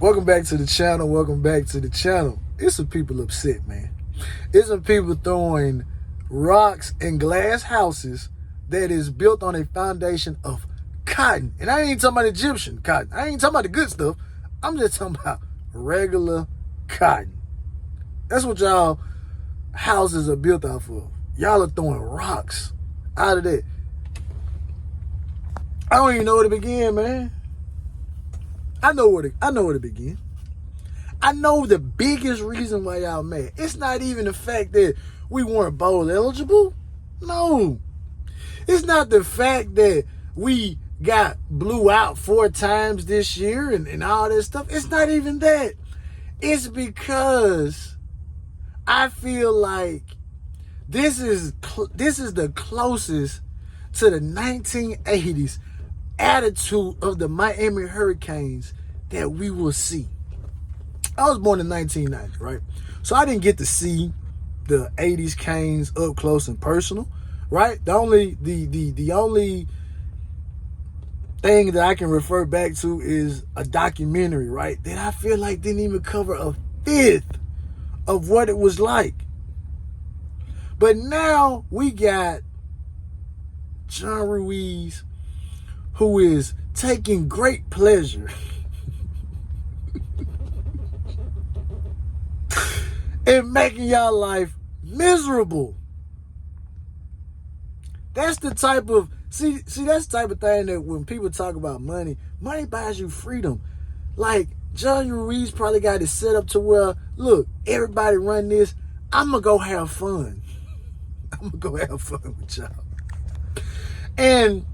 Welcome back to the channel. Welcome back to the channel. It's some people upset, man. It's some people throwing rocks in glass houses that is built on a foundation of cotton. And I ain't talking about Egyptian cotton. I ain't talking about the good stuff. I'm just talking about regular cotton. That's what y'all houses are built off of. Y'all are throwing rocks out of that. I don't even know where to begin, man. I know where to begin. I know the biggest reason why y'all mad. It's not even the fact that we weren't bowl eligible. No. It's not the fact that we got blew out 4 times this year and all that stuff. It's not even that. It's because I feel like this is the closest to the 1980s attitude of the Miami Hurricanes that we will see. I was born in 1990, right? So I didn't get to see the 80s Canes up close and personal, right? The only thing that I can refer back to is a documentary, right? That I feel like didn't even cover a fifth of what it was like. But now we got John Ruiz, who is taking great pleasure in making y'all life miserable. That's the type of see that's the type of thing that when people talk about money buys you freedom. Like John Ruiz probably got it set up to where, look, everybody run this. I'm gonna go have fun. I'm gonna go have fun with y'all. And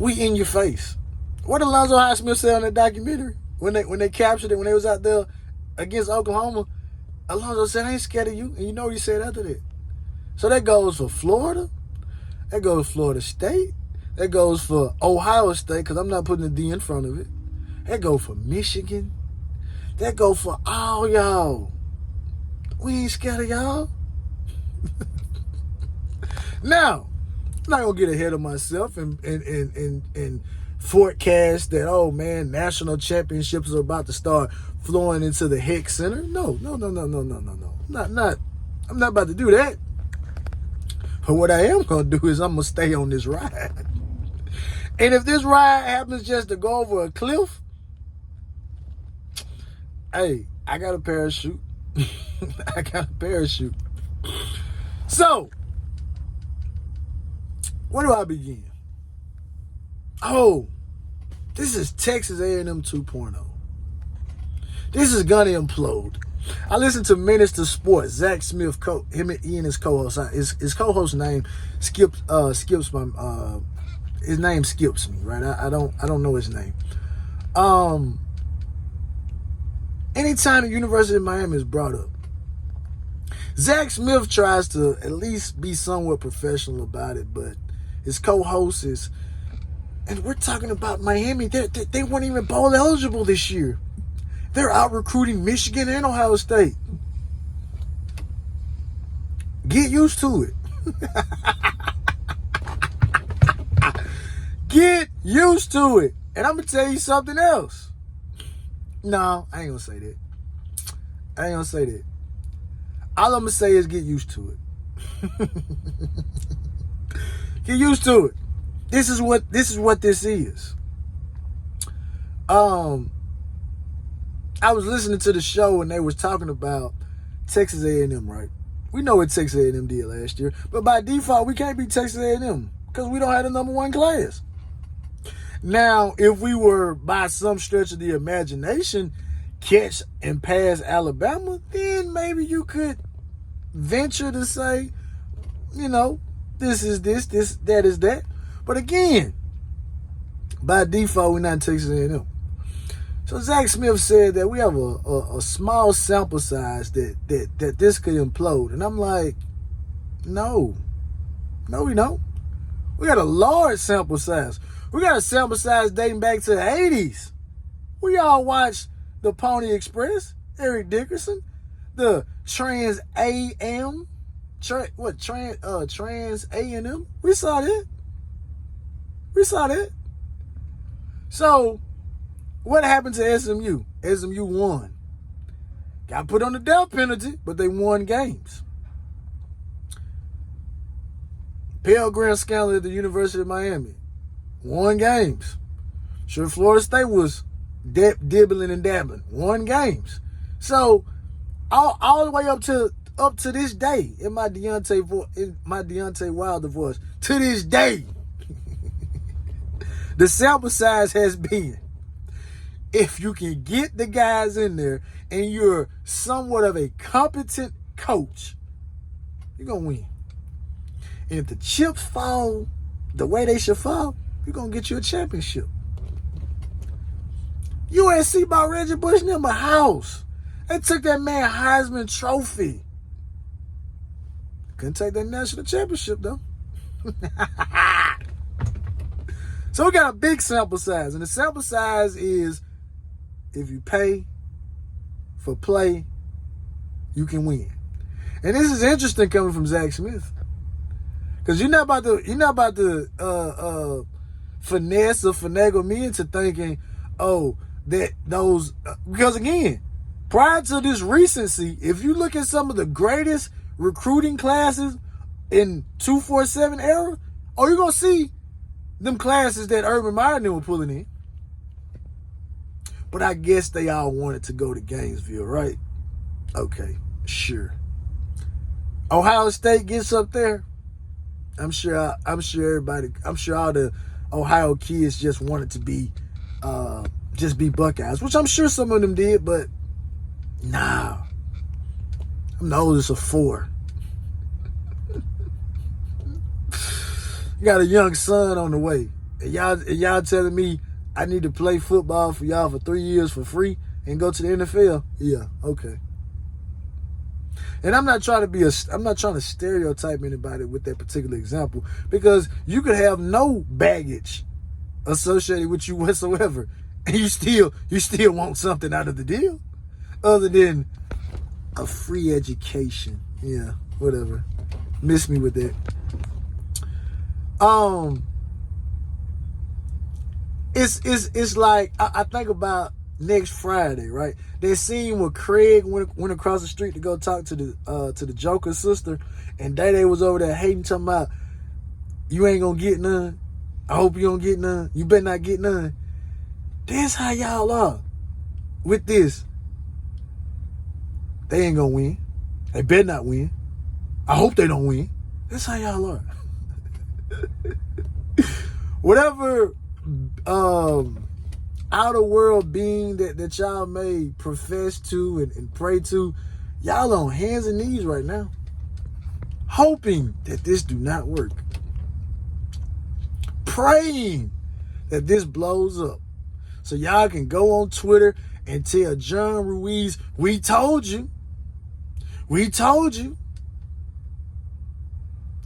we in your face. What did Alonzo Highsmith say on that documentary when they captured it, when they was out there against Oklahoma? Alonzo said, I ain't scared of you. And you know what he said after that? So that goes for Florida. That goes for Florida State. That goes for Ohio State, because I'm not putting a D in front of it. That goes for Michigan. That goes for all y'all. We ain't scared of y'all. Now, I'm not gonna get ahead of myself and forecast that, oh man, national championships are about to start flowing into the Heck Center. No. I'm not about to do that. But what I am gonna do is I'm gonna stay on this ride. And if this ride happens just to go over a cliff, hey, I got a parachute. I got a parachute. So, where do I begin? Oh, this is Texas A&M 2.0. This is gonna implode. I listened to Minister Sports, Zach Smith, him and Ian, his co-host. His co-host name skips my his name skips me, right? I don't know his name. Anytime the University of Miami is brought up, Zach Smith tries to at least be somewhat professional about it, but his co-host is, and we're talking about Miami. They weren't even bowl eligible this year. They're out recruiting Michigan and Ohio State. Get used to it. Get used to it. And I'm going to tell you something else. No, I ain't going to say that. All I'm going to say is get used to it. Get used to it. This is what this is. I was listening to the show and they was talking about Texas A&M, right? We know what Texas A&M did last year, but by default, we can't beat Texas A&M because we don't have the number 1 class. Now, if we were, by some stretch of the imagination, catch and pass Alabama, then maybe you could venture to say, you know, this is this, that is that. But again, by default, we're not Texas A&M. So Zach Smith said that we have a small sample size that this could implode. And I'm like, no, we don't. We got a large sample size. We got a sample size dating back to the 80s. We all watched the Pony Express, Eric Dickerson, the Trans A&M, Trans A&M. We saw that. So What happened to SMU? SMU won. Got put on the death penalty, but they won games. Pell Grant scandal at the University of Miami. Won games. Sure, Florida State was dibbling and dabbling. Won games. So all the way up to this day, in my Deontay Wilder voice, to this day, the sample size has been, if you can get the guys in there and you're somewhat of a competent coach, you're going to win. And if the chips fall the way they should fall, you're going to get you a championship. USC bought Reggie Bush and them a house. They took that man Heisman Trophy. Couldn't take that national championship, though. So we got a big sample size. And the sample size is, if you pay for play, you can win. And this is interesting coming from Zach Smith. Because you're not about to finesse or finagle me into thinking, because again, prior to this recency, if you look at some of the greatest recruiting classes in 247 era, you're going to see them classes that Urban Meyer and them were pulling in. But I guess they all wanted to go to Gainesville, right? Okay, sure. Ohio State gets up there. I'm sure all the Ohio kids just wanted to be Buckeyes, which I'm sure some of them did, but nah. I'm the oldest of 4. You got a young son on the way. And y'all telling me I need to play football for y'all for 3 years for free and go to the NFL? Yeah, okay. And I'm not trying to stereotype anybody with that particular example, because you could have no baggage associated with you whatsoever, and you still want something out of the deal other than a free education. Yeah, whatever. Miss me with that. It's like I think about next Friday, right? That scene where Craig went across the street to go talk to the Joker's sister, and Day was over there hating, talking about, you ain't gonna get none. I hope you don't get none. You better not get none. That's how y'all are with this. They ain't gonna win. They better not win. I hope they don't win. That's how y'all are. Whatever outer world being that y'all may profess to and pray to, y'all on hands and knees right now, hoping that this do not work, praying that this blows up, so y'all can go on Twitter and tell John Ruiz, we told you,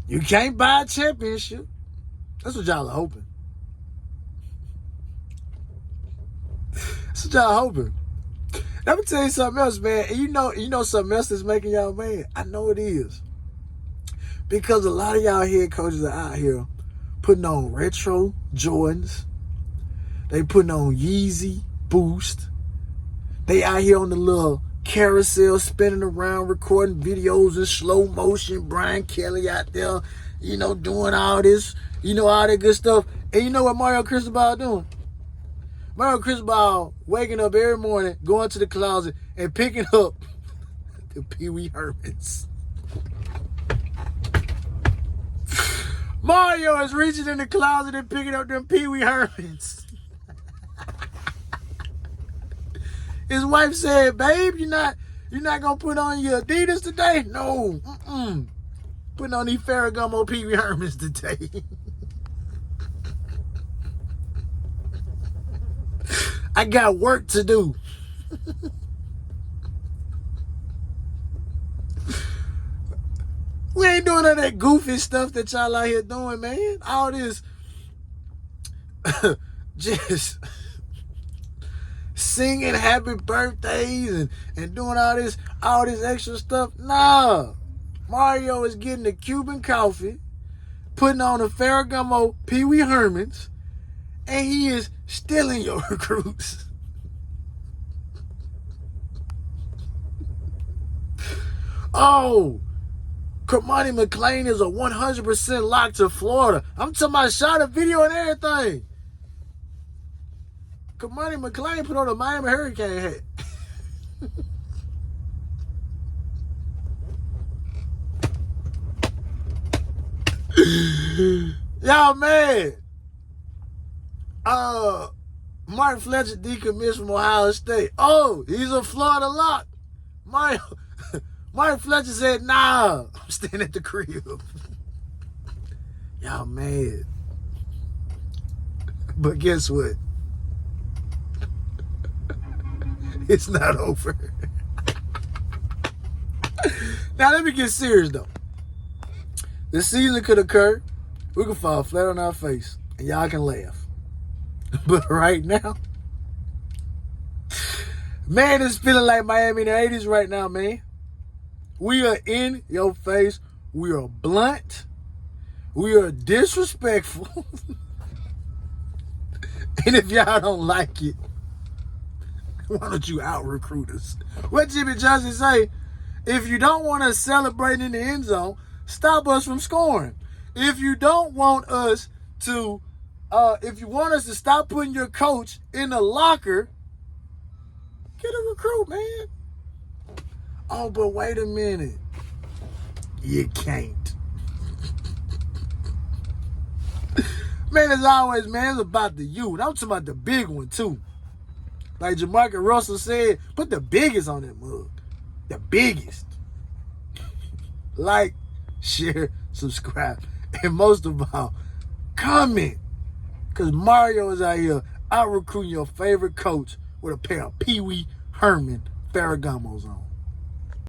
you can't buy a championship. That's what y'all are hoping. That's what y'all hoping. Let me tell you something else, man. And you know something else that's making y'all mad? I know it is. Because a lot of y'all head coaches are out here putting on retro Jordans. They putting on Yeezy Boost. They out here on the little carousel spinning around, recording videos in slow motion. Brian Kelly out there, doing all this, all that good stuff. And you know what Mario Cristobal doing? Mario Cristobal waking up every morning, going to the closet and picking up the Pee Wee Herman'S. Mario is reaching in the closet and picking up them Pee Wee Herman'S. His wife said, "Babe, you're not gonna put on your Adidas today?" No, putting on these Ferragamo Pee Wee Herman'S today. I got work to do. We ain't doing all that goofy stuff that y'all out here doing, man. All this just singing happy birthdays and doing all this extra stuff. Nah. Mario is getting a Cuban coffee, putting on a Ferragamo Pee Wee Herman'S, and he is stealing your recruits. Oh, Kermani McLean is a 100% lock to Florida. I'm talking about shot a video and everything. Kermani McLean put on a Miami Hurricane hat. Y'all mad. Mark Fletcher decommissioned from Ohio State. Oh, he's a Florida lock. Mark Fletcher said, nah, I'm staying at the crib. Y'all mad. But guess what? It's not over. Now, let me get serious, though. This season could occur. We could fall flat on our face, and y'all can laugh. But right now, man, it's feeling like Miami in the 80s right now, man. We are in your face. We are blunt. We are disrespectful. And if y'all don't like it, why don't you out-recruit us? What Jimmy Johnson say? If you don't want us celebrating in the end zone, stop us from scoring. If you don't want us to, if you want us to stop putting your coach in the locker, get a recruit, man. Oh, but wait a minute. You can't. Man, as always, man, it's about the youth. I'm talking about the big one, too. Like Jamarcus Russell said, put the biggest on that mug. The biggest. Like, share, subscribe, and most of all, comment. Because Mario is out here out recruiting your favorite coach with a pair of Pee Wee Herman Ferragamos on.